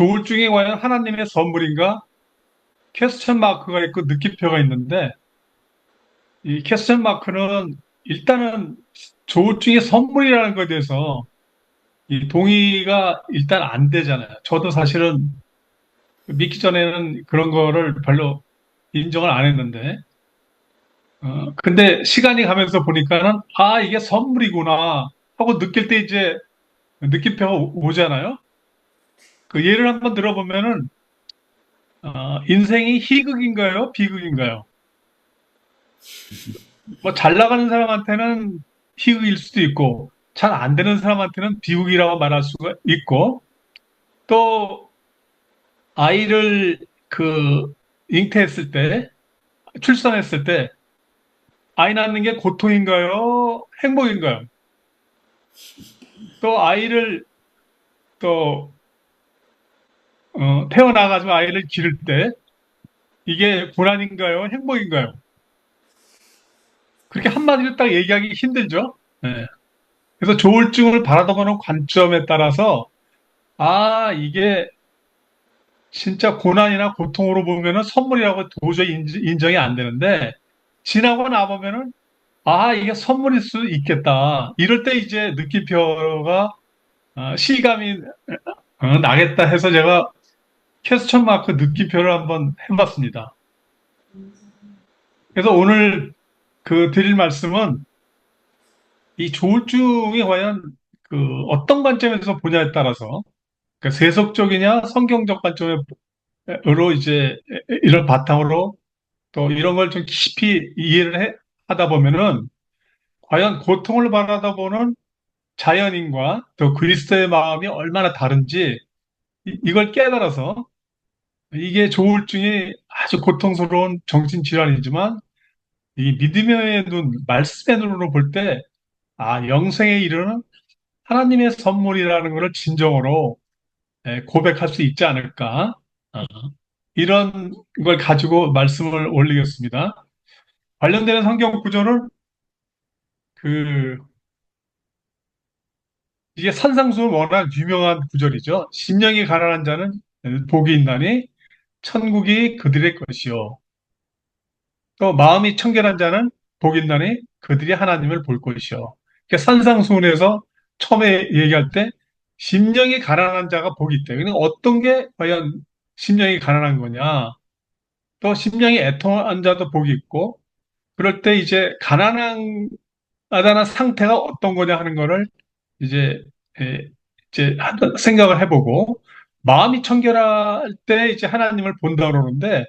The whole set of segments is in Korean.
조울증이 과연 하나님의 선물인가? 퀘스천 마크가 있고 느낌표가 있는데, 이 퀘스천 마크는 일단은 조울증이 선물이라는 것에 대해서 이 동의가 일단 안 되잖아요. 저도 사실은 믿기 전에는 그런 거를 별로 인정을 안 했는데, 근데 시간이 가면서 보니까는, 아, 이게 선물이구나 하고 느낄 때 이제 느낌표가 오잖아요. 그 예를 한번 들어보면은, 인생이 희극인가요? 비극인가요? 뭐 잘 나가는 사람한테는 희극일 수도 있고, 잘 안 되는 사람한테는 비극이라고 말할 수가 있고, 또 아이를 그 잉태했을 때, 출산했을 때, 아이 낳는 게 고통인가요? 행복인가요? 또 아이를 또 태어나가지고 아이를 기를 때 이게 고난인가요? 행복인가요? 그렇게 한마디로 딱 얘기하기 힘들죠. 네. 그래서 조울증을 바라보는 관점에 따라서 아 이게 진짜 고난이나 고통으로 보면은 선물이라고 도저히 인정이 안 되는데 지나고 나보면은 아 이게 선물일 수 있겠다. 이럴 때 이제 느낌표가 실감이 나겠다 해서 제가 퀘스천 마크 느낌표를 한번 해봤습니다. 그래서 오늘 그 드릴 말씀은 이 조울증이 과연 그 어떤 관점에서 보냐에 따라서 그 세속적이냐 성경적 관점으로 이제 이런 바탕으로 또 이런 걸 좀 깊이 하다 보면은 과연 고통을 바라다 보는 자연인과 또 그리스도의 마음이 얼마나 다른지 이걸 깨달아서 이게 조울증이 아주 고통스러운 정신질환이지만 이 믿음의 눈, 말씀의 눈으로 볼 때, 아, 영생에 이르는 하나님의 선물이라는 것을 진정으로 고백할 수 있지 않을까. 어, 이런 걸 가지고 말씀을 올리겠습니다. 관련되는 성경 구절은 그, 이게 산상수는 워낙 유명한 구절이죠. 심령이 가난한 자는 복이 있나니 천국이 그들의 것이요. 또 마음이 청결한 자는 복이 있나니 그들이 하나님을 볼 것이요. 그러니까 산상수훈에서 처음에 얘기할 때 심령이 가난한 자가 복이 있다. 그러니까 어떤 게 과연 심령이 가난한 거냐? 또 심령이 애통한 자도 복이 있고 그럴 때 이제 가난하다는 상태가 어떤 거냐 하는 거를 이제 에, 이제 생각을 해보고 마음이 청결할 때 이제 하나님을 본다 그러는데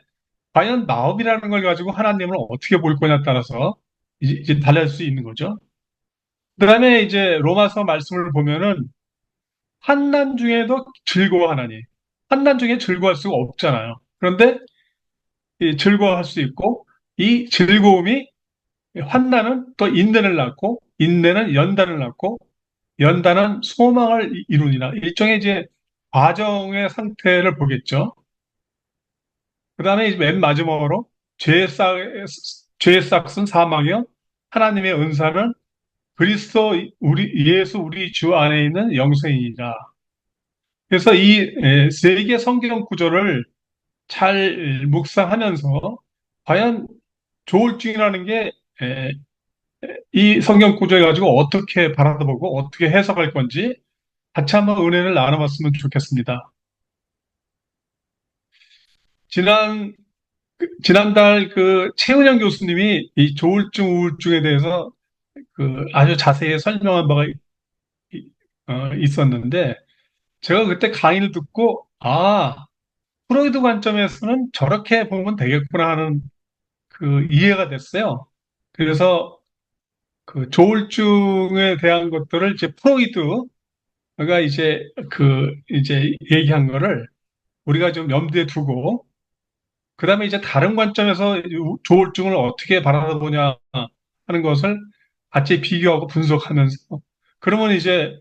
과연 마음이라는 걸 가지고 하나님을 어떻게 볼 거냐에 따라서 이제 달라질 수 있는 거죠. 그다음에 이제 로마서 말씀을 보면은 환난 중에도 즐거워하나니 환난 중에 즐거워할 수가 없잖아요. 그런데 이 즐거워할 수 있고 이 즐거움이 환난은 또 인내를 낳고 인내는 연단을 낳고 연단은 소망을 이루니라 일종의 이제 과정의 상태를 보겠죠. 그다음에 맨 마지막으로 죄의 싹 죄의 싹은 사망이요 하나님의 은사는 그리스도 우리 예수 우리 주 안에 있는 영생이라. 그래서 이 세 개 성경 구절을 잘 묵상하면서 과연 조울증이라는 게 이 성경 구조에 가지고 어떻게 바라보고 어떻게 해석할 건지 같이 한번 은혜를 나눠봤으면 좋겠습니다. 지난 지난달 그 최은영 교수님이 이 조울증 우울증에 대해서 그 아주 자세히 설명한 바가 있었는데 제가 그때 강의를 듣고 아 프로이드 관점에서는 저렇게 보면 되겠구나 하는 그 이해가 됐어요. 그래서 그 조울증에 대한 것들을 이제 프로이드가 이제 얘기한 거를 우리가 좀 염두에 두고 그다음에 이제 다른 관점에서 조울증을 어떻게 바라보냐 하는 것을 같이 비교하고 분석하면서 그러면 이제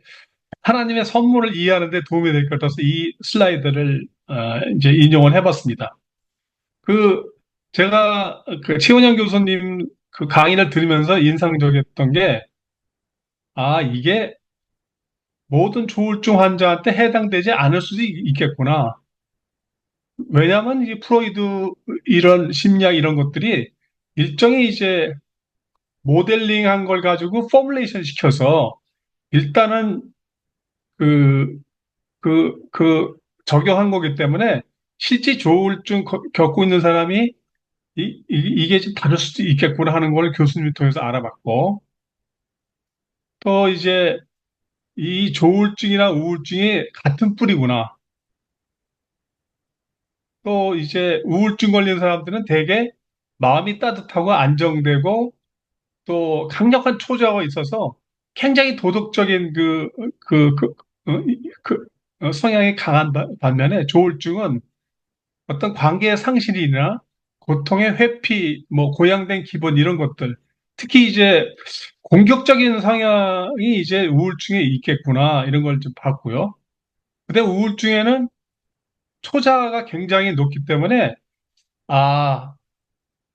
하나님의 선물을 이해하는 데 도움이 될 것 같아서 이 슬라이드를 이제 인용을 해봤습니다. 그 제가 그 최원영 교수님 그 강의를 들으면서 인상적이었던 게 이게 모든 조울증 환자한테 해당되지 않을 수도 있겠구나. 왜냐하면 이 프로이드 이런 심리학 이런 것들이 일종의 이제 모델링한 걸 가지고 포뮬레이션 시켜서 일단은 그, 그 적용한 거기 때문에 실제 조울증 겪고 있는 사람이 이게 좀 다를 수도 있겠구나 하는 걸 교수님 통해서 알아봤고 또 이제 이 조울증이나 우울증이 같은 뿌리구나. 또 이제 우울증 걸린 사람들은 대개 마음이 따뜻하고 안정되고 또 강력한 초조가 있어서 굉장히 도덕적인 그, 그, 그 성향이 강한 반면에 조울증은 어떤 관계의 상실이나 고통의 회피, 뭐 고양된 기분 이런 것들, 특히 이제 공격적인 성향이 이제 우울증에 있겠구나 이런 걸 좀 봤고요. 근데 우울증에는 초자가 굉장히 높기 때문에 아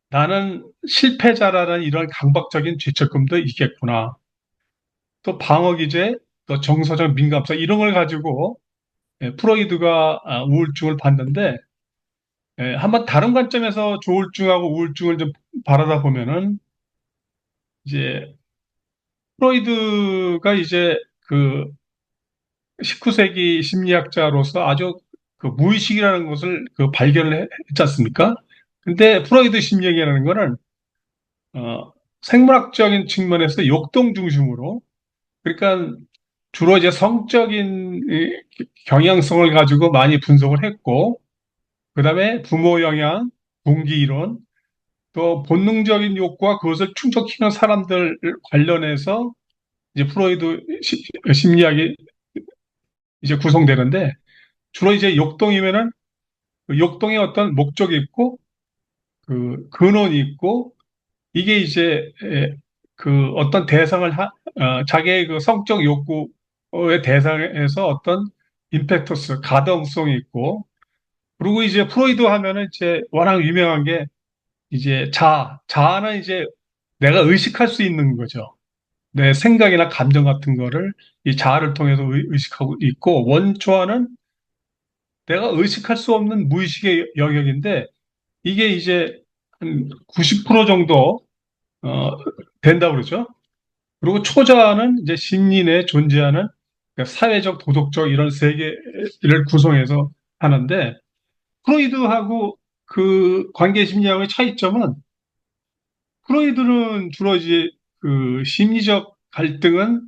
나는 실패자라는 이런 강박적인 죄책감도 있겠구나. 또 방어 기제, 또 정서적 민감성 이런 걸 가지고 프로이드가 우울증을 봤는데 한번 다른 관점에서 조울증하고 우울증을 좀 바라다 보면은 이제 프로이드가 이제 그 19세기 심리학자로서 아주 그 무의식이라는 것을 그 발견을 했지 않습니까? 근데 프로이드 심리학이라는 거는 생물학적인 측면에서 역동 중심으로 그러니까 주로 이제 성적인 이 경향성을 가지고 많이 분석을 했고 그다음에 부모 영향, 동기 이론, 또 본능적인 욕구와 그것을 충족시키는 사람들 관련해서 이제 프로이드 심리학이 이제 구성되는데 주로 이제 역동이면은 그 역동의 어떤 목적이 있고 그 근원이 있고 이게 이제 그 어떤 대상을 자기의 그 성적 욕구의 대상에서 어떤 임팩터스 가동성이 있고 그리고 이제 프로이드 하면은 이제 워낙 유명한 게 이제 자아는 이제 내가 의식할 수 있는 거죠. 내 생각이나 감정 같은 거를 이 자아를 통해서 의식하고 있고 원초와는 내가 의식할 수 없는 무의식의 영역인데 이게 이제 한 90% 정도 어, 된다고 그러죠. 그리고 초자는 이제 심리 내에 존재하는 그러니까 사회적, 도덕적 이런 세계를 구성해서 하는데 프로이드하고 그 관계 심리학의 차이점은 프로이드는 주로 이제 그 심리적 갈등은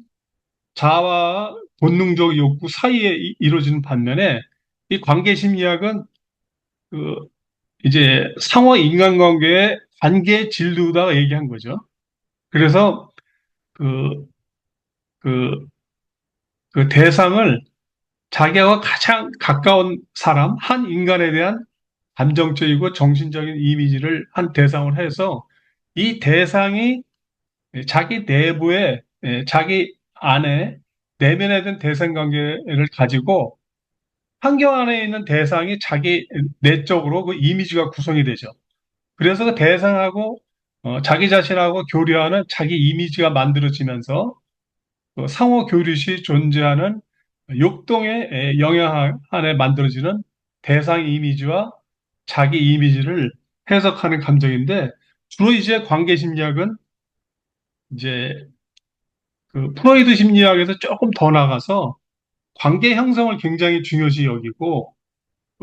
자아와 본능적 욕구 사이에 이루어지는 반면에 이 관계 심리학은 그 이제 상호 인간관계의 관계 진루다 얘기한 거죠. 그래서 그, 그, 그 대상을 자기와 가장 가까운 사람, 한 인간에 대한 감정적이고 정신적인 이미지를 한 대상을 해서 이 대상이 자기 내부에 자기 안에 내면에 든 대상 관계를 가지고 환경 안에 있는 대상이 자기 내적으로 그 이미지가 구성이 되죠. 그래서 그 대상하고 자기 자신하고 교류하는 자기 이미지가 만들어지면서 그 상호 교류시 존재하는 역동의 영향 안에 만들어지는 대상 이미지와 자기 이미지를 해석하는 감정인데 주로 이제 관계 심리학은 이제 그 프로이드 심리학에서 조금 더 나가서 관계 형성을 굉장히 중요시 여기고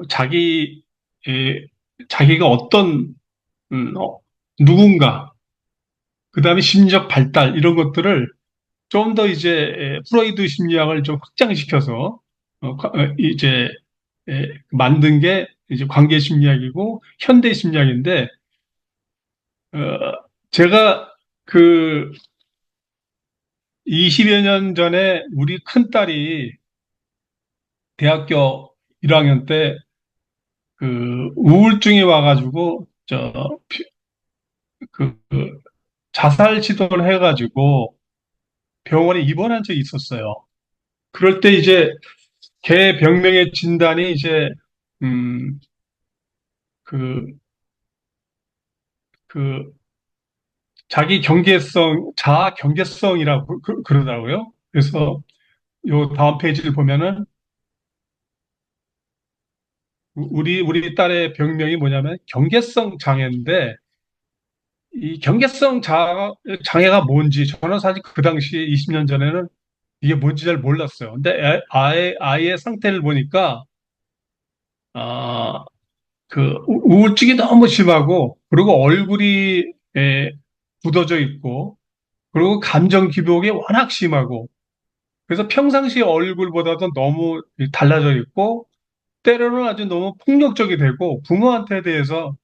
자기 자기가 어떤 누군가 그다음에 심리적 발달 이런 것들을 좀 더 이제 프로이드 심리학을 좀 확장시켜서 이제 만든 게 이제 관계 심리학이고 현대 심리학인데 어, 제가 그 20여 년 전에 우리 큰딸이 대학교 1학년 때 그 우울증이 와가지고 그 자살 시도를 해가지고 병원에 입원한 적이 있었어요. 그럴 때 이제 걔 병명의 진단이 이제 음, 그, 그 자기 경계성, 자아 경계성이라고 그러더라고요. 그래서 요 다음 페이지를 보면은 우리 딸의 병명이 뭐냐면 경계성 장애인데 이 장애가 뭔지 저는 사실 그 당시 20년 전에는 이게 뭔지 잘 몰랐어요. 근데 아이의 상태를 보니까 아, 우울증이 너무 심하고 그리고 얼굴이 굳어져 있고 그리고 감정 기복이 워낙 심하고 그래서 평상시 얼굴보다도 너무 달라져 있고 때로는 아주 너무 폭력적이 되고 부모한테 대해서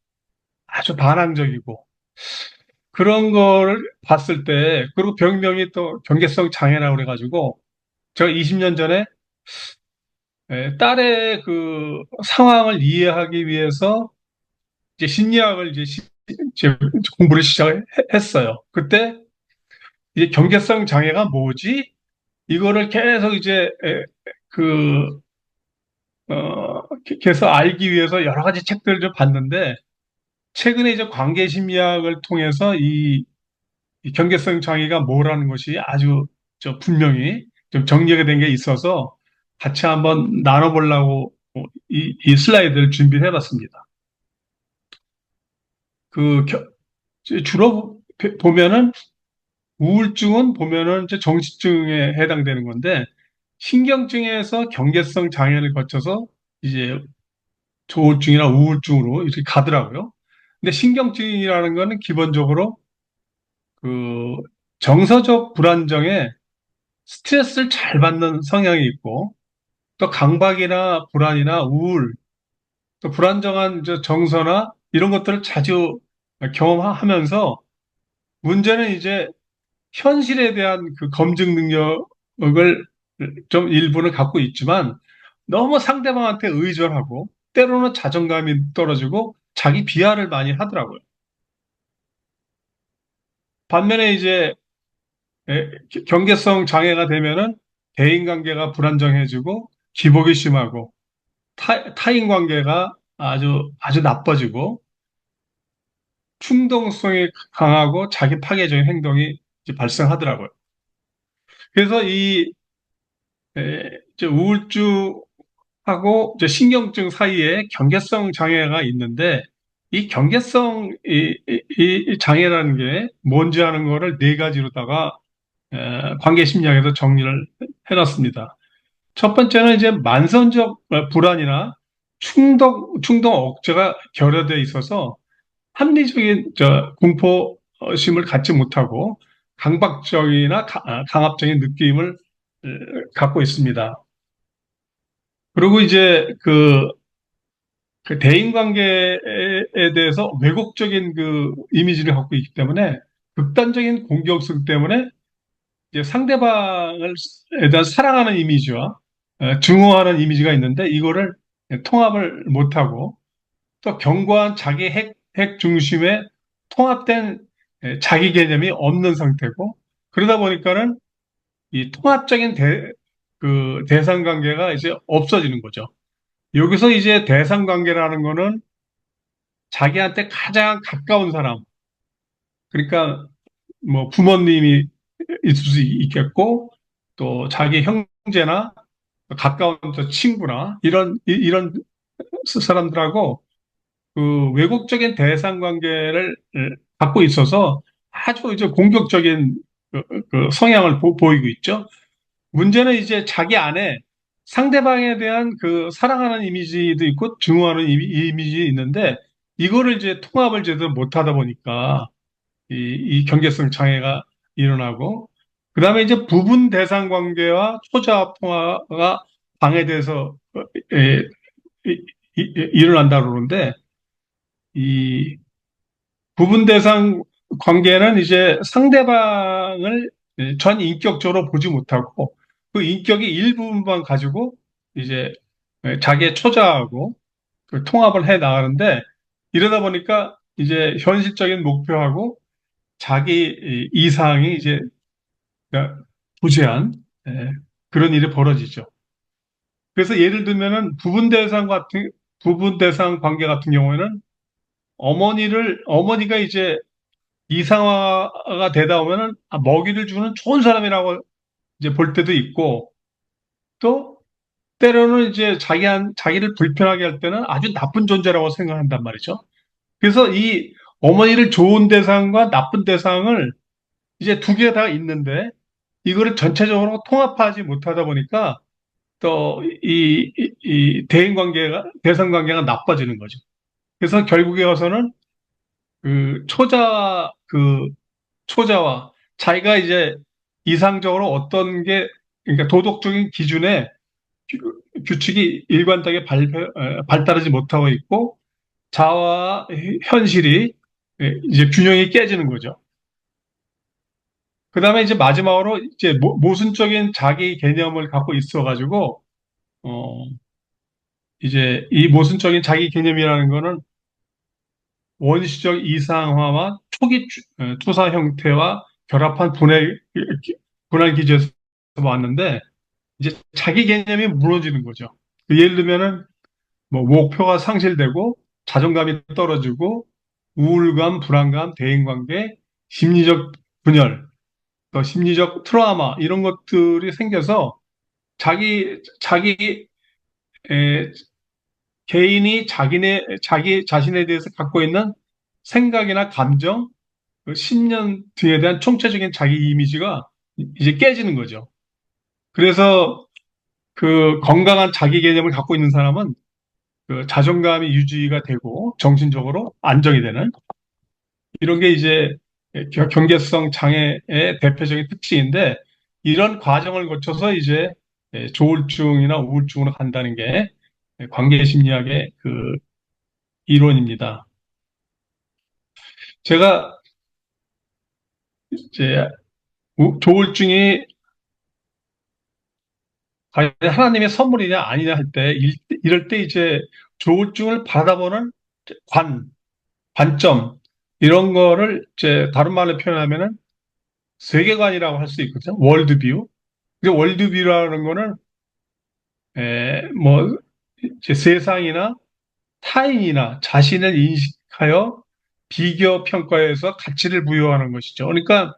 아주 반항적이고 그런 거를 봤을 때 그리고 병명이 또 경계성 장애라고 그래가지고 제가 20년 전에 딸의 그 상황을 이해하기 위해서 이제 심리학을 이제 공부를 시작했어요. 그때 이제 경계성 장애가 뭐지? 이거를 계속 이제 그 계속 알기 위해서 여러 가지 책들을 좀 봤는데 최근에 이제 관계 심리학을 통해서 이 경계성 장애가 뭐라는 것이 아주 분명히 좀 정리가 된 게 있어서 같이 한번 나눠보려고 이 슬라이드를 준비해 봤습니다. 그 주로 보면은 우울증은 보면은 이제 정신증에 해당되는 건데 신경증에서 경계성 장애를 거쳐서 이제 조울증이나 우울증으로 이렇게 가더라고요. 근데 신경증이라는 거는 기본적으로 그 정서적 불안정에 스트레스를 잘 받는 성향이 있고 또 강박이나 불안이나 우울 또 불안정한 정서나 이런 것들을 자주 경험하면서 문제는 이제 현실에 대한 그 검증 능력을 좀 일부는 갖고 있지만 너무 상대방한테 의존하고 때로는 자존감이 떨어지고 자기 비하를 많이 하더라고요. 반면에 이제 경계성 장애가 되면은 대인관계가 불안정해지고 기복이 심하고 타인 관계가 아주 나빠지고 충동성이 강하고 자기 파괴적인 행동이 이제 발생하더라고요. 그래서 이제 우울증하고 이제 신경증 사이에 경계성 장애가 있는데 이 경계성 이 장애라는 게 뭔지 하는 거를 네 가지로다가 관계 심리학에서 정리를 해놨습니다. 첫 번째는 이제 만성적 불안이나 충동 억제가 결여돼 있어서 합리적인 공포심을 갖지 못하고 강박적이나 강압적인 느낌을 갖고 있습니다. 그리고 이제 그 대인관계에 대해서 왜곡적인 그 이미지를 갖고 있기 때문에 극단적인 공격성 때문에 이제 상대방에 대한 사랑하는 이미지와 증오하는 이미지가 있는데 이거를 통합을 못하고 또 견고한 자기 핵 중심의 통합된 자기 개념이 없는 상태고 그러다 보니까는 이 통합적인 그 대상 관계가 이제 없어지는 거죠. 여기서 이제 대상 관계라는 거는 자기한테 가장 가까운 사람, 그러니까 뭐 부모님이 있을 수 있겠고 또 자기 형제나 가까운 또 친구나 이런 사람들하고 그 왜곡적인 대상 관계를 갖고 있어서 아주 이제 공격적인 그 성향을 보이고 있죠. 문제는 이제 자기 안에 상대방에 대한 그 사랑하는 이미지도 있고 증오하는 이미지 있는데 이거를 이제 통합을 제대로 못하다 보니까 이 경계성 장애가 일어나고 그다음에 이제 부분 대상 관계와 초자합 통화가 방해돼서 에, 일어난다 그러는데 이 부분 대상 관계는 이제 상대방을 전 인격적으로 보지 못하고 그 인격의 일부분만 가지고 이제 자기의 초자하고 그 통합을 해 나가는데 이러다 보니까 이제 현실적인 목표하고 자기 이상이 이제 부재한 그런 일이 벌어지죠. 그래서 예를 들면은 부분 대상 관계 같은 경우에는 어머니가 이제 이상화가 되다 보면은 먹이를 주는 좋은 사람이라고 이제 볼 때도 있고 또 때로는 이제 자기를 불편하게 할 때는 아주 나쁜 존재라고 생각한단 말이죠. 그래서 이 어머니를 좋은 대상과 나쁜 대상을 이제 두 개 다 있는데 이거를 전체적으로 통합하지 못하다 보니까 또 이 대인 관계가, 대상 관계가 나빠지는 거죠. 그래서 결국에 와서는 그 초자와 자기가 이제 이상적으로 어떤 게, 그러니까 도덕적인 기준에 규칙이 일관되게 발달하지 못하고 있고 자아와 현실이 이제 균형이 깨지는 거죠. 그 다음에 이제 마지막으로 이제 모순적인 자기 개념을 갖고 있어가지고, 어, 이제 이 모순적인 자기 개념이라는 거는 원시적 이상화와 초기 투사 형태와 결합한 분할 기제에서 왔는데, 이제 자기 개념이 무너지는 거죠. 예를 들면은 뭐 목표가 상실되고 자존감이 떨어지고 우울감, 불안감, 대인관계, 심리적 분열, 또 심리적 트라우마 이런 것들이 생겨서 자기 에, 개인이 자기 자신에 대해서 갖고 있는 생각이나 감정, 그 신념 등에 대한 총체적인 자기 이미지가 이제 깨지는 거죠. 그래서 그 건강한 자기 개념을 갖고 있는 사람은 그 자존감이 유지가 되고 정신적으로 안정이 되는 이런 게 이제 경계성 장애의 대표적인 특징인데 이런 과정을 거쳐서 이제 조울증이나 우울증으로 간다는 게 관계 심리학의 그 이론입니다. 제가 이제 조울증이 과연 하나님의 선물이냐 아니냐 할 때 이럴 때 이제 조울증을 받아보는 관, 관점 이런 거를 이제 다른 말로 표현하면은 세계관이라고 할 수 있거든요. 월드뷰. 근데 월드뷰라는 거는 뭐 이제 세상이나 타인이나 자신을 인식하여 비교 평가해서 가치를 부여하는 것이죠. 그러니까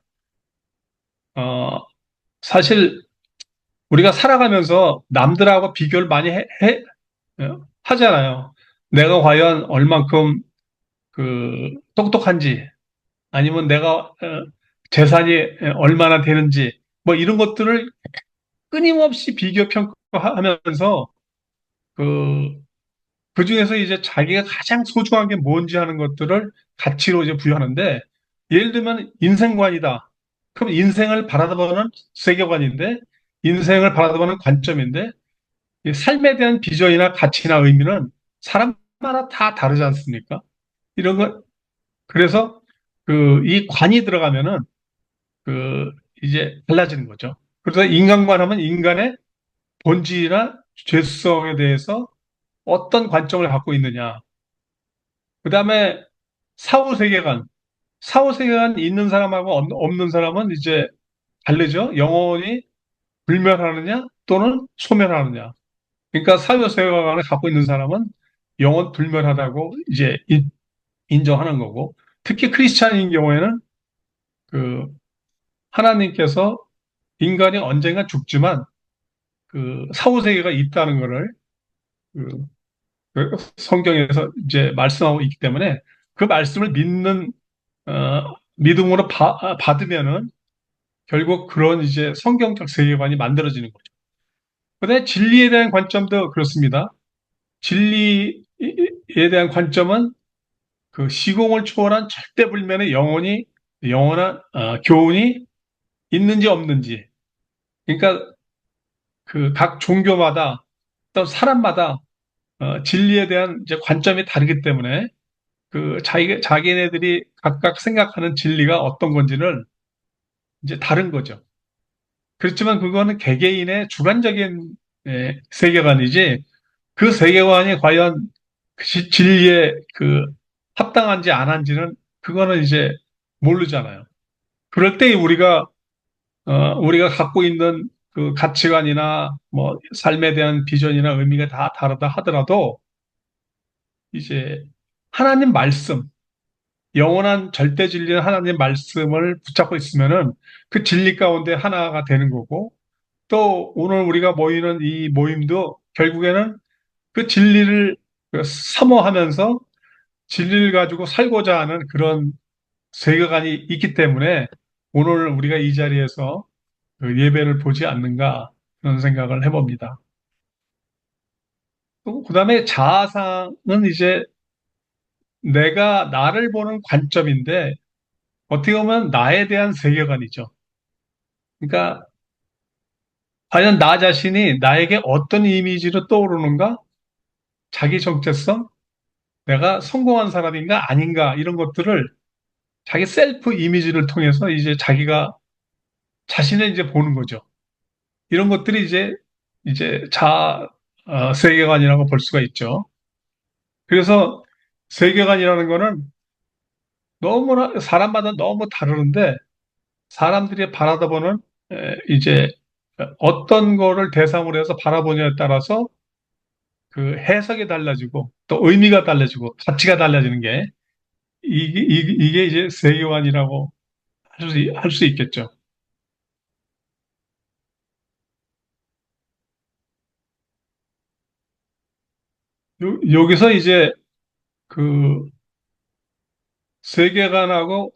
어, 사실 우리가 살아가면서 남들하고 비교를 많이 하잖아요. 내가 과연 얼만큼 그 똑똑한지 아니면 내가 재산이 얼마나 되는지 뭐 이런 것들을 끊임없이 비교 평가하면서 그, 그 중에서 이제 자기가 가장 소중한 게 뭔지 하는 것들을 가치로 이제 부여하는데 예를 들면 인생관이다. 그럼 인생을 바라보는 세계관인데 인생을 바라보는 관점인데 이 삶에 대한 비전이나 가치나 의미는 사람마다 다 다르지 않습니까? 이런 거 그래서 그 이 관이 들어가면은 그 이제 달라지는 거죠. 그래서 인간관 하면 인간의 본질이나 죄성에 대해서 어떤 관점을 갖고 있느냐. 그 다음에 사후세계관. 사후세계관 있는 사람하고 없는 사람은 이제 다르죠. 영혼이 불멸하느냐 또는 소멸하느냐. 그러니까 사후세계관을 갖고 있는 사람은 영혼 불멸하다고 이제 인정하는 거고 특히 크리스찬인 경우에는 그 하나님께서 인간이 언젠가 죽지만 그 사후세계가 있다는 것을 그 성경에서 이제 말씀하고 있기 때문에 그 말씀을 믿음으로 받으면은 결국 그런 이제 성경적 세계관이 만들어지는 거죠. 그다음에 진리에 대한 관점도 그렇습니다. 진리에 대한 관점은 그 시공을 초월한 절대불면의 영원한 교훈이 있는지 없는지. 그러니까 그 각 종교마다 또 사람마다 진리에 대한 이제 관점이 다르기 때문에 그 자기네들이 각각 생각하는 진리가 어떤 건지를 이제 다른 거죠. 그렇지만 그거는 개개인의 주관적인 세계관이지 그 세계관이 과연 진리에 그 합당한지 안 한지는 그거는 이제 모르잖아요. 그럴 때 우리가 갖고 있는 그 가치관이나 뭐 삶에 대한 비전이나 의미가 다 다르다 하더라도 이제 하나님 말씀 영원한 절대 진리는 하나님 말씀을 붙잡고 있으면은 그 진리 가운데 하나가 되는 거고 또 오늘 우리가 모이는 이 모임도 결국에는 그 진리를 그 사모하면서 진리를 가지고 살고자 하는 그런 세계관이 있기 때문에 오늘 우리가 이 자리에서 그 예배를 보지 않는가 그런 생각을 해봅니다. 또 그다음에 자아상은 이제 내가 나를 보는 관점인데 어떻게 보면 나에 대한 세계관이죠. 그러니까 과연 나 자신이 나에게 어떤 이미지로 떠오르는가? 자기 정체성? 내가 성공한 사람인가 아닌가? 이런 것들을 자기 셀프 이미지를 통해서 이제 자기가 자신을 이제 보는 거죠. 이런 것들이 이제 세계관이라고 볼 수가 있죠. 그래서 세계관이라는 거는 너무나 사람마다 너무 다르는데 사람들이 바라다보는 이제 어떤 거를 대상으로 해서 바라보냐에 따라서 그 해석이 달라지고 또 의미가 달라지고 가치가 달라지는 게 이게 이제 세계관이라고 할 수 있겠죠. 여기서 이제 그 세계관하고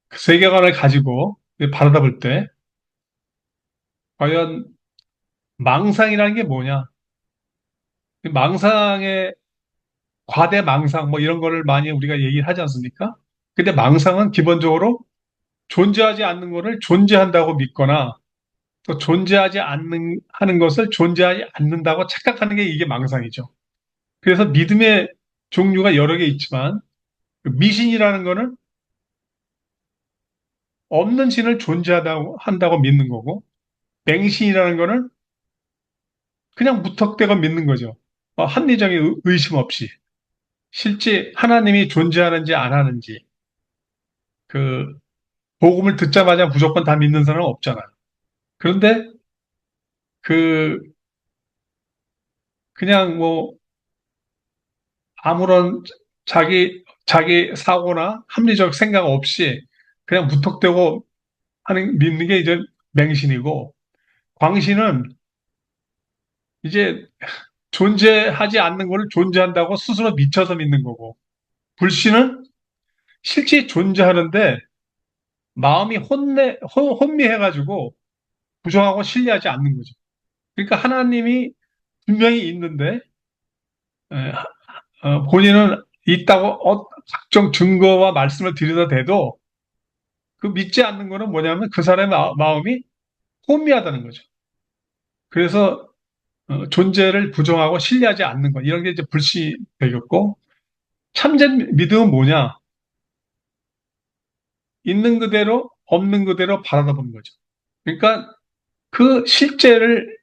그 세계관을 가지고 바라다 볼 때 과연 망상이라는 게 뭐냐? 망상의 과대 망상 뭐 이런 거를 많이 우리가 얘기를 하지 않습니까? 근데 망상은 기본적으로 존재하지 않는 것을 존재한다고 믿거나 또 존재하지 않는 하는 것을 존재하지 않는다고 착각하는 게 이게 망상이죠. 그래서 믿음의 종류가 여러 개 있지만 그 미신이라는 거는 없는 신을 존재하다고 한다고 믿는 거고 맹신이라는 거는 그냥 무턱대고 믿는 거죠. 합리적인 의심 없이 실제 하나님이 존재하는지 안 하는지 그 복음을 듣자마자 무조건 다 믿는 사람은 없잖아요. 그런데 그 그냥 뭐 아무런 자기 사고나 합리적 생각 없이 그냥 무턱대고 믿는 게 이제 맹신이고 광신은 이제 존재하지 않는 것을 존재한다고 스스로 미쳐서 믿는 거고 불신은 실제 존재하는데 마음이 혼미해가지고 부정하고 신뢰하지 않는 거죠. 그러니까 하나님이 분명히 있는데 에, 본인은 있다고 각종 증거와 말씀을 들여다 대도 그 믿지 않는 거는 뭐냐면 그 사람의 마음이 혼미하다는 거죠. 그래서 존재를 부정하고 신뢰하지 않는 것 이런 게 이제 불신이 되겠고 참된 믿음은 뭐냐? 있는 그대로 없는 그대로 바라다 보는 거죠. 그러니까 그 실제를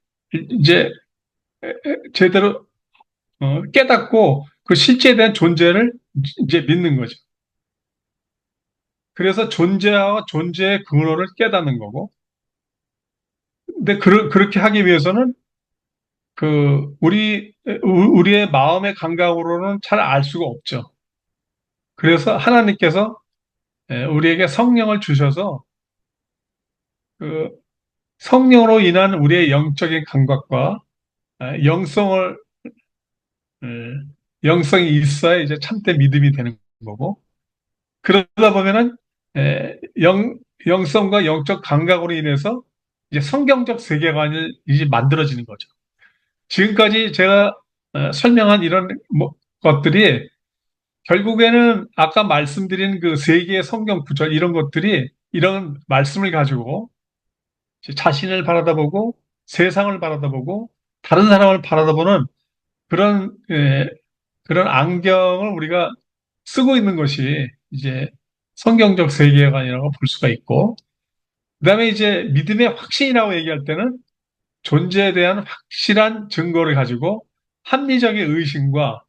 이제 제대로 깨닫고 그 실제에 대한 존재를 이제 믿는 거죠. 그래서 존재와 존재의 근원을 깨닫는 거고 근데 그렇게 하기 위해서는 우리의 마음의 감각으로는 잘 알 수가 없죠. 그래서 하나님께서 우리에게 성령을 주셔서 그 성령으로 인한 우리의 영적인 감각과 영성을 영성이 있어야 이제 참된 믿음이 되는 거고 그러다 보면은 영성과 영적 감각으로 인해서 이제 성경적 세계관을 이제 만들어지는 거죠. 지금까지 제가 설명한 이런 것들이 결국에는 아까 말씀드린 그 세 개의 성경 구절 이런 것들이 이런 말씀을 가지고 자신을 바라다보고 세상을 바라다보고 다른 사람을 바라다보는 그런 그런 안경을 우리가 쓰고 있는 것이 이제 성경적 세계관이라고 볼 수가 있고 그다음에 이제 믿음의 확신이라고 얘기할 때는 존재에 대한 확실한 증거를 가지고 합리적인 의심과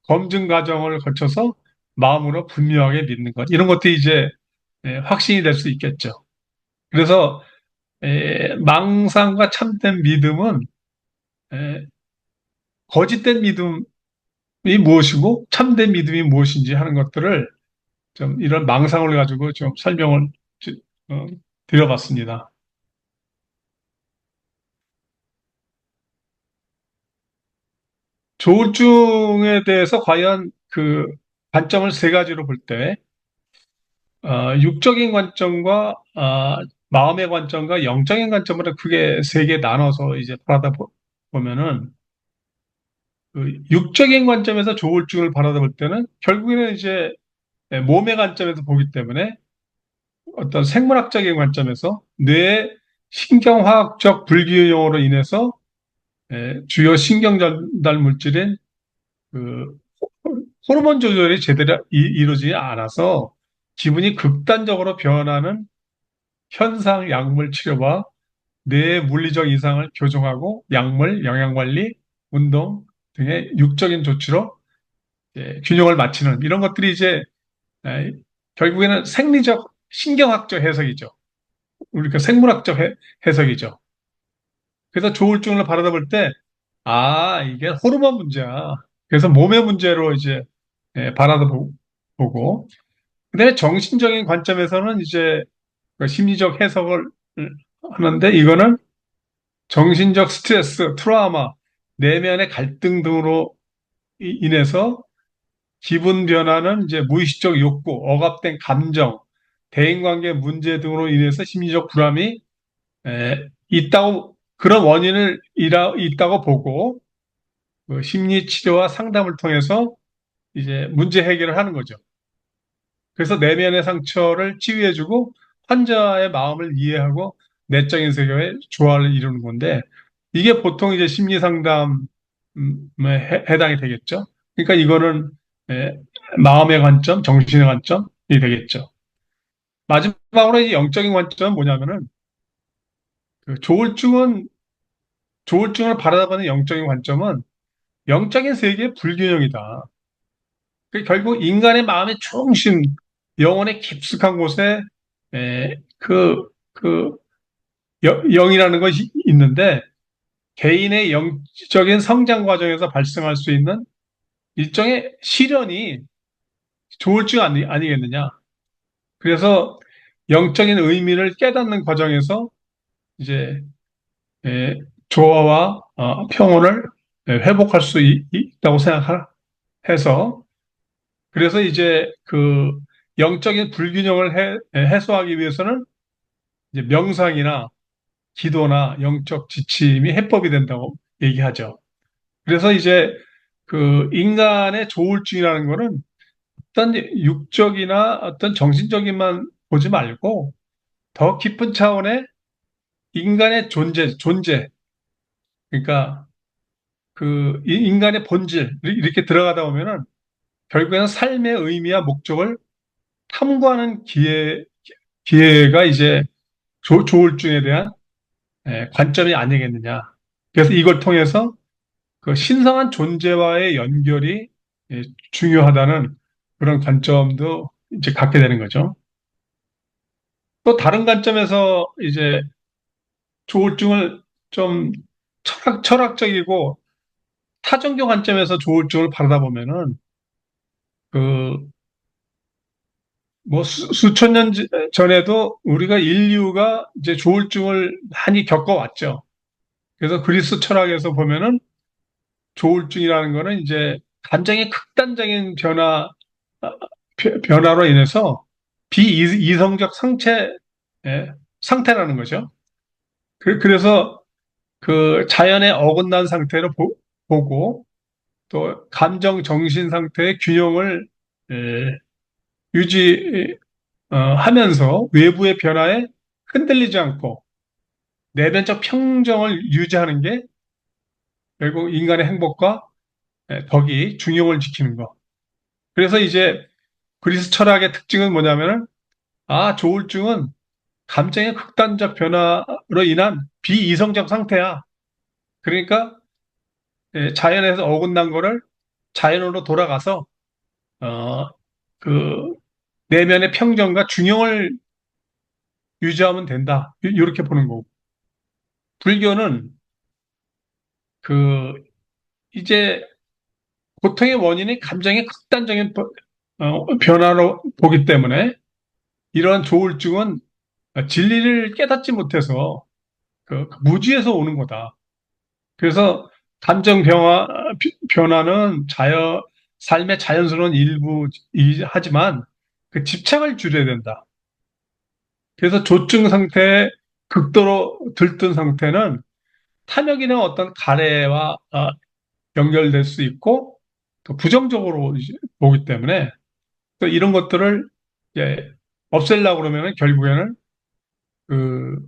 검증 과정을 거쳐서 마음으로 분명하게 믿는 것. 이런 것들이 이제 확신이 될 수 있겠죠. 그래서 망상과 참된 믿음은 에, 거짓된 믿음이 무엇이고 참된 믿음이 무엇인지 하는 것들을 좀 이런 망상을 가지고 좀 설명을 어, 드려봤습니다. 조울증에 대해서 과연 그 관점을 세 가지로 볼 때, 육적인 관점과, 마음의 관점과 영적인 관점으로 크게 세 개 나눠서 이제 보면은, 그 육적인 관점에서 조울증을 바라다 볼 때는 결국에는 이제 몸의 관점에서 보기 때문에 어떤 생물학적인 관점에서 뇌의 신경화학적 불균형으로 인해서 주요 신경 전달 물질인 그 호르몬 조절이 제대로 이루어지지 않아서 기분이 극단적으로 변하는 현상 약물 치료와 뇌의 물리적 이상을 교정하고 약물, 영양관리, 운동 등의 육적인 조치로 균형을 맞추는 이런 것들이 이제 에, 결국에는 생리적 신경학적 해석이죠. 우리가 생물학적 해석이죠. 그래서 조울증을 바라다 볼 때, 이게 호르몬 문제야. 그래서 몸의 문제로 이제 바라다 보고, 그다음에 정신적인 관점에서는 이제 그 심리적 해석을 하는데 이거는 정신적 스트레스, 트라우마, 내면의 갈등 등으로 인해서 기분 변화는 이제 무의식적 욕구, 억압된 감정, 대인관계 문제 등으로 인해서 심리적 불안이 있다고 그런 원인을 있다고 보고 그 심리 치료와 상담을 통해서 이제 문제 해결을 하는 거죠. 그래서 내면의 상처를 치유해주고 환자의 마음을 이해하고 내적인 세계의 조화를 이루는 건데 이게 보통 이제 심리 상담에 해당이 되겠죠. 그러니까 이거는 예, 마음의 관점, 정신의 관점이 되겠죠. 마지막으로 이제 영적인 관점은 뭐냐면은 그 조울증을 바라다보는 영적인 관점은 영적인 세계의 불균형이다. 결국 인간의 마음의 중심, 영혼의 깊숙한 곳에 그 영이라는 것이 있는데 개인의 영적인 성장 과정에서 발생할 수 있는 일종의 시련이 조울증 아니겠느냐. 그래서 영적인 의미를 깨닫는 과정에서 이제 에, 조화와 평온을 회복할 수 있다고 생각해서 그래서 이제 그 영적인 불균형을 해소하기 위해서는 이제 명상이나 기도나 영적 지침이 해법이 된다고 얘기하죠. 그래서 이제 그 인간의 조울증이라는 거는 어떤 육적이나 어떤 정신적인만 보지 말고 더 깊은 차원의 인간의 존재. 그러니까 그 인간의 본질 이렇게 들어가다 보면은 결국에는 삶의 의미와 목적을 탐구하는 기회가 이제 조울증에 대한 관점이 아니겠느냐. 그래서 이걸 통해서 그 신성한 존재와의 연결이 예, 중요하다는 그런 관점도 이제 갖게 되는 거죠. 또 다른 관점에서 이제 조울증을 좀 철학적이고 타종교 관점에서 조울증을 바라다 보면은 그 뭐 수천 년 전에도 우리가 인류가 이제 조울증을 많이 겪어왔죠. 그래서 그리스 철학에서 보면은 조울증이라는 거는 이제 감정의 극단적인 변화로 인해서 비이성적 상태라는 거죠. 그래서 그 자연에 어긋난 상태로 보고 또 감정 정신 상태의 균형을 에, 하면서 외부의 변화에 흔들리지 않고 내면적 평정을 유지하는 게 결국 인간의 행복과 덕이 중용을 지키는 것. 그래서 이제 그리스 철학의 특징은 뭐냐면은 조울증은 감정의 극단적 변화로 인한 비이성적 상태야. 그러니까 자연에서 어긋난 거를 자연으로 돌아가서 어, 그 내면의 평정과 균형을 유지하면 된다. 이렇게 보는 거고. 불교는 그 이제 고통의 원인이 감정의 극단적인 변화로 보기 때문에 이러한 조울증은 진리를 깨닫지 못해서 그 무지에서 오는 거다. 그래서 감정 변화는 삶의 자연스러운 일부이지만 그 집착을 줄여야 된다. 그래서 조증 상태에 극도로 들뜬 상태는 탐욕이나 어떤 가래와 연결될 수 있고 또 부정적으로 이제 보기 때문에 또 이런 것들을 이제 없애려고 그러면은 결국에는 그,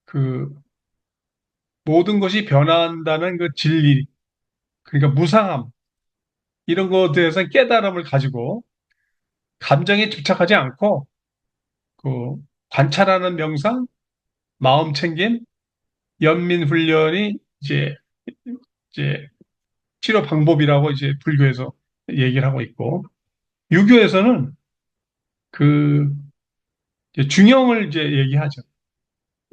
그 모든 것이 변한다는 그 진리, 그러니까 무상함, 이런 것에 대해서 깨달음을 가지고 감정에 집착하지 않고 그 관찰하는 명상, 마음 챙김, 연민 훈련이 이제 치료 방법이라고 이제 불교에서 얘기를 하고 있고 유교에서는 그 이제 중형을 이제 얘기하죠.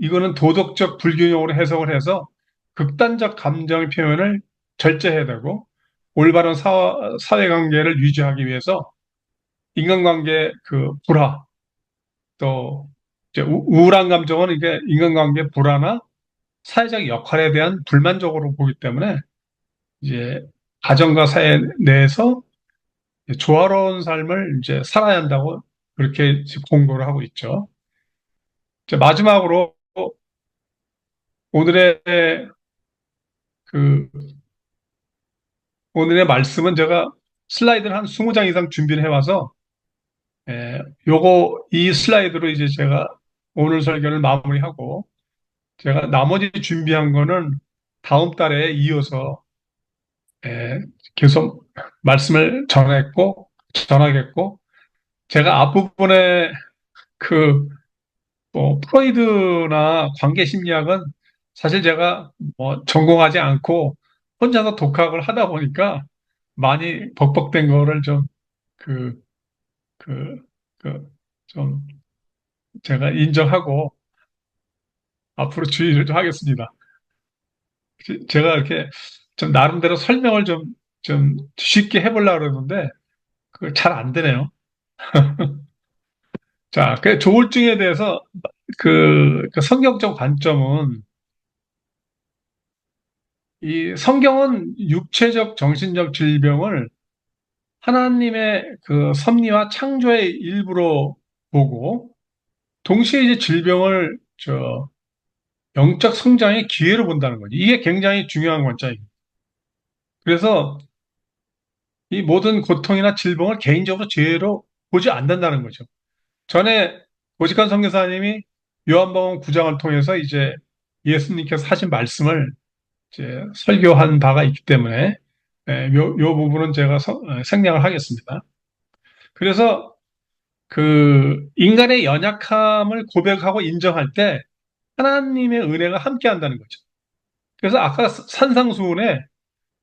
이거는 도덕적 불균형으로 해석을 해서 극단적 감정 표현을 절제해야 되고 올바른 사회관계를 유지하기 위해서 인간관계 그 불화 또 이제 우울한 감정은 이게 인간관계 불화나 사회적 역할에 대한 불만족으로 보기 때문에 이제 가정과 사회 내에서 조화로운 삶을 이제 살아야 한다고 그렇게 공부를 하고 있죠. 이제 마지막으로 오늘의 그 오늘의 말씀은 제가 슬라이드를 한 20장 이상 준비를 해와서 요거 이 슬라이드로 이제 제가 오늘 설교를 마무리하고 제가 나머지 준비한 거는 다음 달에 이어서 계속 말씀을 전하겠고 제가 앞부분에 그 뭐 프로이드나 관계 심리학은 사실 제가 뭐 전공하지 않고 혼자서 독학을 하다 보니까 많이 벅벅된 거를 좀 그, 그, 좀 제가 인정하고 앞으로 주의를 좀 하겠습니다. 제가 이렇게 좀 나름대로 설명을 좀 쉽게 해보려고 그러는데 그 잘 안 되네요. 자, 그 조울증에 대해서 그 성경적 관점은 이 성경은 육체적, 정신적 질병을 하나님의 그 섭리와 창조의 일부로 보고 동시에 이제 질병을 영적 성장의 기회로 본다는 거지. 이게 굉장히 중요한 관점입니다. 그래서 이 모든 고통이나 질병을 개인적으로 죄로 보지 않는다는 거죠. 전에 오직한 선교사님이 요한복음 9장을 통해서 이제 예수님께서 하신 말씀을 이제 설교한 바가 있기 때문에 요 부분은 제가 생략을 하겠습니다. 그래서 그 인간의 연약함을 고백하고 인정할 때 하나님의 은혜가 함께 한다는 거죠. 그래서 아까 산상수훈에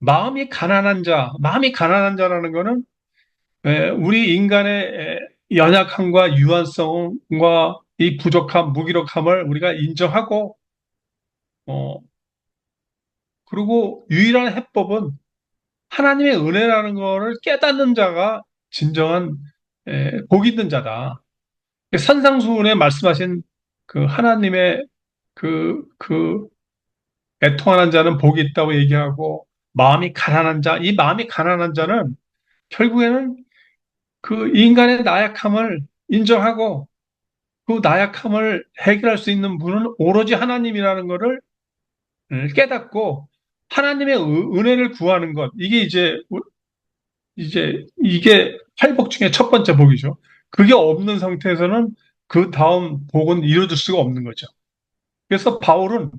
마음이 가난한 자라는 거는 우리 인간의 연약함과 유한성과 이 부족함, 무기력함을 우리가 인정하고 어, 그리고 유일한 해법은 하나님의 은혜라는 거를 깨닫는 자가 진정한 복 있는 자다. 산상수훈에 말씀하신 그 하나님의 그 애통하는 자는 복이 있다고 얘기하고 마음이 가난한 자, 이 마음이 가난한 자는 결국에는 그 인간의 나약함을 인정하고 그 나약함을 해결할 수 있는 분은 오로지 하나님이라는 것을 깨닫고 하나님의 은혜를 구하는 것. 이게 팔복 중에 첫 번째 복이죠. 그게 없는 상태에서는 그 다음 복은 이루어질 수가 없는 거죠. 그래서 바울은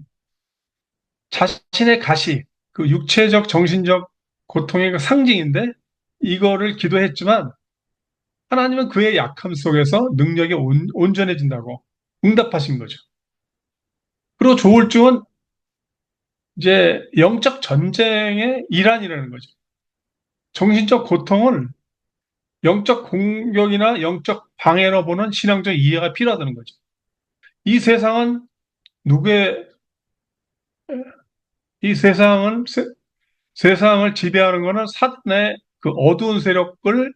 자신의 가시, 그 육체적, 정신적 고통의 그 상징인데 이거를 기도했지만 하나님은 그의 약함 속에서 능력이 온전해진다고 응답하신 거죠. 그리고 조울증은 이제 영적 전쟁의 일환이라는 거죠. 정신적 고통을 영적 공격이나 영적 방해로 보는 신앙적 이해가 필요하다는 거죠. 이 세상은 누구의 이 세상을 지배하는 것은 사단의 그 어두운 세력을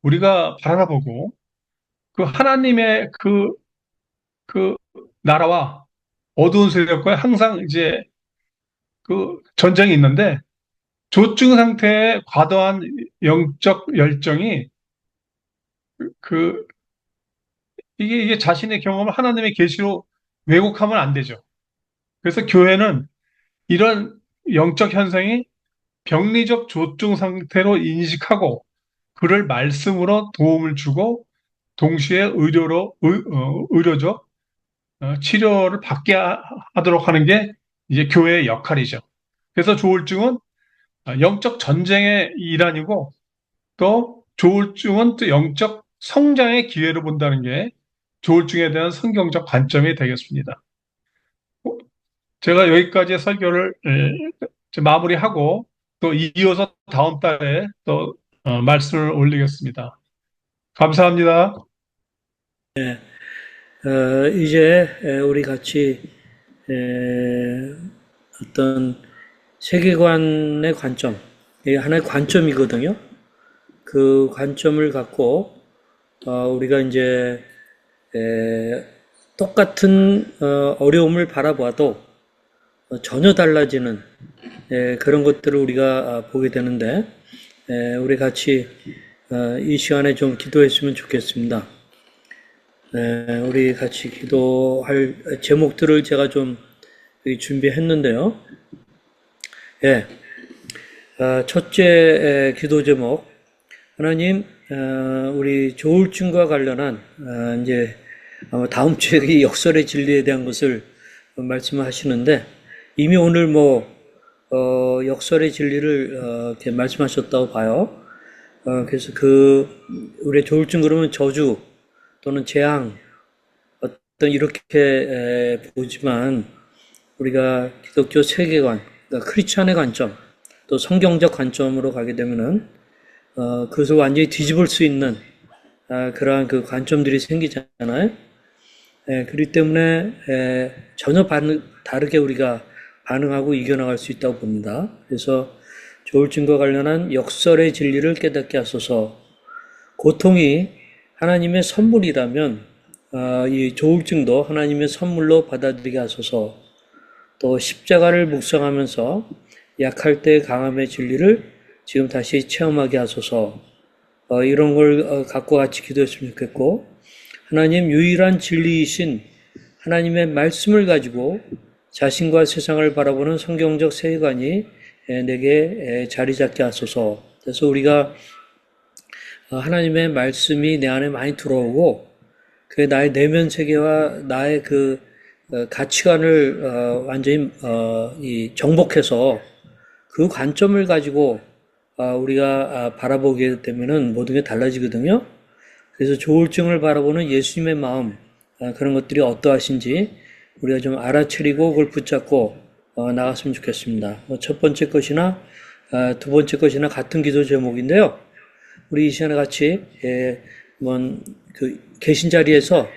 우리가 바라보고 그 하나님의 그 나라와 어두운 세력과 항상 이제 그 전쟁이 있는데 조증 상태의 과도한 영적 열정이 그 이게 자신의 경험을 하나님의 계시로 왜곡하면 안 되죠. 그래서 교회는 이런 영적 현상이 병리적 조증 상태로 인식하고 그를 말씀으로 도움을 주고 동시에 의료적 치료를 받게 하도록 하는 게 이제 교회의 역할이죠. 그래서 조울증은 영적 전쟁의 일환이고 또 조울증은 또 영적 성장의 기회로 본다는 게 조울증에 대한 성경적 관점이 되겠습니다. 제가 여기까지 설교를 마무리하고 또 이어서 다음 달에 또 말씀을 올리겠습니다. 감사합니다. 이제 우리 같이 어떤 세계관의 관점, 이게 하나의 관점이거든요. 그 관점을 갖고 우리가 이제 똑같은 어려움을 바라봐도 전혀 달라지는 그런 것들을 우리가 보게 되는데 우리 같이 이 시간에 좀 기도했으면 좋겠습니다. 우리 같이 기도할 제목들을 제가 좀 준비했는데요. 예, 첫째 기도 제목, 하나님, 우리 조울증과 관련한 이제 아마 다음 주에 이 역설의 진리에 대한 것을 말씀하시는데 이미 오늘 역설의 진리를 이렇게 말씀하셨다고 봐요. 그래서 우리의 조울증 그러면 저주 또는 재앙 어떤 이렇게 보지만 우리가 기독교 세계관, 그러니까 크리스찬의 관점, 또 성경적 관점으로 가게 되면은 그것을 완전히 뒤집을 수 있는 그러한 그 관점들이 생기잖아요. 그렇기 때문에 전혀 다르게 우리가 반응하고 이겨나갈 수 있다고 봅니다. 그래서 조울증과 관련한 역설의 진리를 깨닫게 하소서. 고통이 하나님의 선물이라면 이 조울증도 하나님의 선물로 받아들이게 하소서. 또 십자가를 묵상하면서 약할 때 강함의 진리를 지금 다시 체험하게 하소서. 이런 걸 갖고 같이 기도했으면 좋겠고, 하나님 유일한 진리이신 하나님의 말씀을 가지고 자신과 세상을 바라보는 성경적 세계관이 내게 자리 잡게 하소서. 그래서 우리가 하나님의 말씀이 내 안에 많이 들어오고 그 나의 내면 세계와 나의 그 가치관을 완전히 정복해서 그 관점을 가지고 우리가 바라보게 되면은 모든 게 달라지거든요. 그래서 조울증을 바라보는 예수님의 마음, 그런 것들이 어떠하신지 우리가 좀 알아차리고 그걸 붙잡고 나갔으면 좋겠습니다. 첫 번째 것이나 두 번째 것이나 같은 기도 제목인데요. 우리 이 시간에 같이 계신 자리에서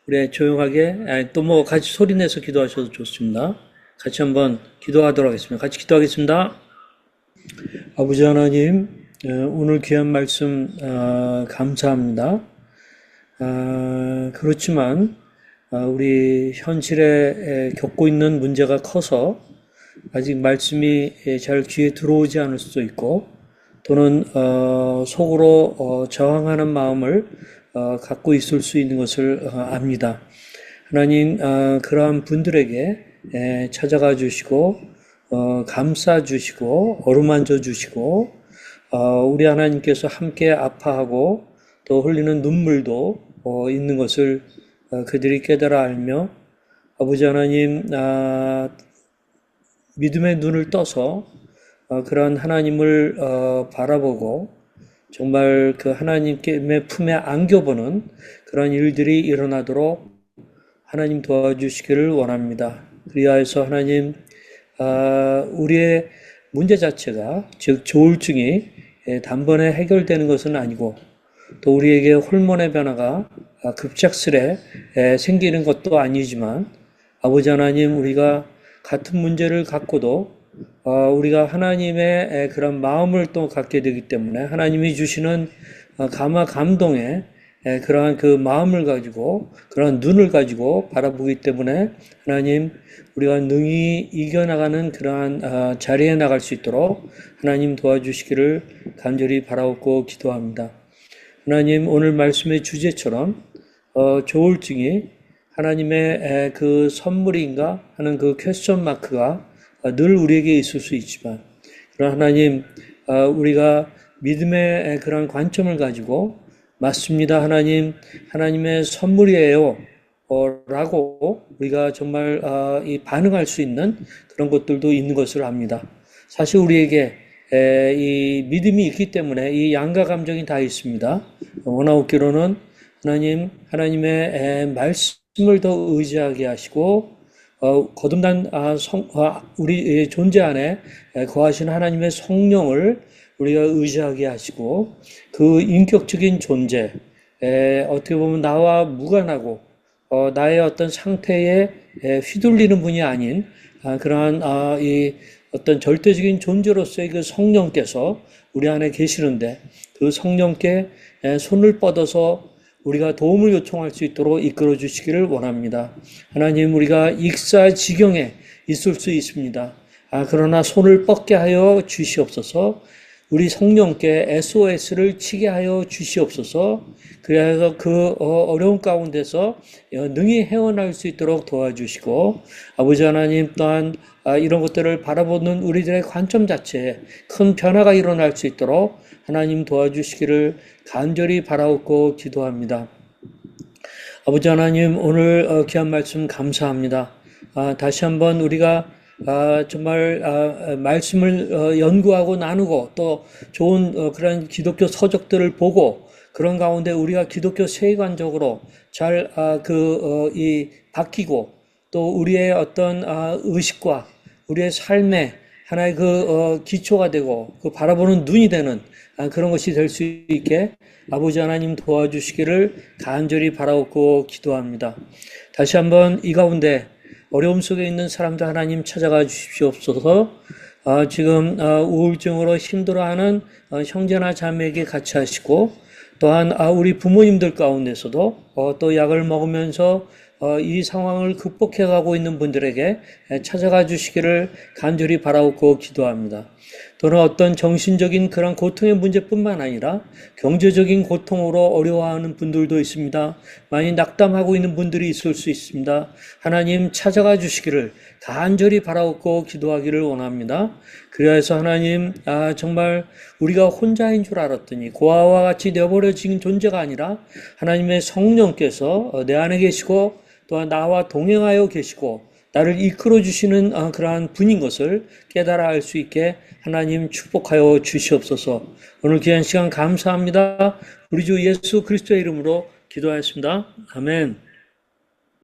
우리 조용하게 또 같이 소리내서 기도하셔도 좋습니다. 같이 한번 기도하도록 하겠습니다. 같이 기도하겠습니다. 아버지 하나님, 오늘 귀한 말씀 감사합니다. 그렇지만 우리 현실에 겪고 있는 문제가 커서 아직 말씀이 잘 귀에 들어오지 않을 수도 있고 또는 속으로 저항하는 마음을 갖고 있을 수 있는 것을 압니다. 하나님, 그러한 분들에게 찾아가 주시고 감싸 주시고 어루만져 주시고 우리 하나님께서 함께 아파하고 또 흘리는 눈물도 있는 것을 그들이 깨달아 알며 아버지 하나님 믿음의 눈을 떠서 그런 하나님을 바라보고 정말 그 하나님의 품에 안겨보는 그런 일들이 일어나도록 하나님 도와주시기를 원합니다. 그리하여서 하나님 우리의 문제 자체가 즉 조울증이 단번에 해결되는 것은 아니고 또 우리에게 호르몬의 변화가 급작스레 생기는 것도 아니지만 아버지 하나님 우리가 같은 문제를 갖고도 우리가 하나님의 그런 마음을 또 갖게 되기 때문에 하나님이 주시는 감화 감동의 그러한 그 마음을 가지고 그러한 눈을 가지고 바라보기 때문에 하나님 우리가 능히 이겨나가는 그러한 자리에 나갈 수 있도록 하나님 도와주시기를 간절히 바라옵고 기도합니다. 하나님 오늘 말씀의 주제처럼 조울증이 하나님의 그 선물인가 하는 그 퀘스천 마크가 늘 우리에게 있을 수 있지만 그러나 하나님 우리가 믿음의 그런 관점을 가지고 맞습니다. 하나님의 선물이에요. 라고 우리가 정말 반응할 수 있는 그런 것들도 있는 것을 압니다. 사실 우리에게 이 믿음이 있기 때문에 이 양가 감정이 다 있습니다. 원하옵기로는 하나님의 말씀을 더 의지하게 하시고 거듭난 우리 존재 안에 거하시는 하나님의 성령을 우리가 의지하게 하시고 그 인격적인 존재, 어떻게 보면 나와 무관하고 나의 어떤 상태에 휘둘리는 분이 아닌 그러한 이 어떤 절대적인 존재로서의 그 성령께서 우리 안에 계시는데 그 성령께 손을 뻗어서 우리가 도움을 요청할 수 있도록 이끌어 주시기를 원합니다. 하나님 우리가 익사지경에 있을 수 있습니다. 그러나 손을 뻗게 하여 주시옵소서. 우리 성령께 SOS를 치게 하여 주시옵소서. 그래서 그 어려운 가운데서 능히 헤어날 수 있도록 도와주시고 아버지 하나님 또한 이런 것들을 바라보는 우리들의 관점 자체에 큰 변화가 일어날 수 있도록 하나님 도와주시기를 간절히 바라옵고 기도합니다. 아버지 하나님 오늘 귀한 말씀 감사합니다. 다시 한번 우리가 정말 말씀을 연구하고 나누고 또 좋은 그런 기독교 서적들을 보고 그런 가운데 우리가 기독교 세계관적으로 잘 바뀌고 또 우리의 어떤 의식과 우리의 삶의 하나의 그 기초가 되고 그 바라보는 눈이 되는 그런 것이 될 수 있게 아버지 하나님 도와주시기를 간절히 바라옵고 기도합니다. 다시 한번 이 가운데 어려움 속에 있는 사람들 하나님 찾아가 주십시옵소서. 지금 우울증으로 힘들어하는 형제나 자매에게 같이 하시고 또한 우리 부모님들 가운데서도 또 약을 먹으면서 이 상황을 극복해 가고 있는 분들에게 찾아가 주시기를 간절히 바라옵고 기도합니다. 또는 어떤 정신적인 그런 고통의 문제뿐만 아니라 경제적인 고통으로 어려워하는 분들도 있습니다. 많이 낙담하고 있는 분들이 있을 수 있습니다. 하나님 찾아가 주시기를 간절히 바라옵고 기도하기를 원합니다. 그래서 하나님 정말 우리가 혼자인 줄 알았더니 고아와 같이 내버려진 존재가 아니라 하나님의 성령께서 내 안에 계시고 또한 나와 동행하여 계시고 나를 이끌어 주시는 그러한 분인 것을 깨달아 알 수 있게 하나님 축복하여 주시옵소서. 오늘 귀한 시간 감사합니다. 우리 주 예수 그리스도의 이름으로 기도하였습니다. 아멘.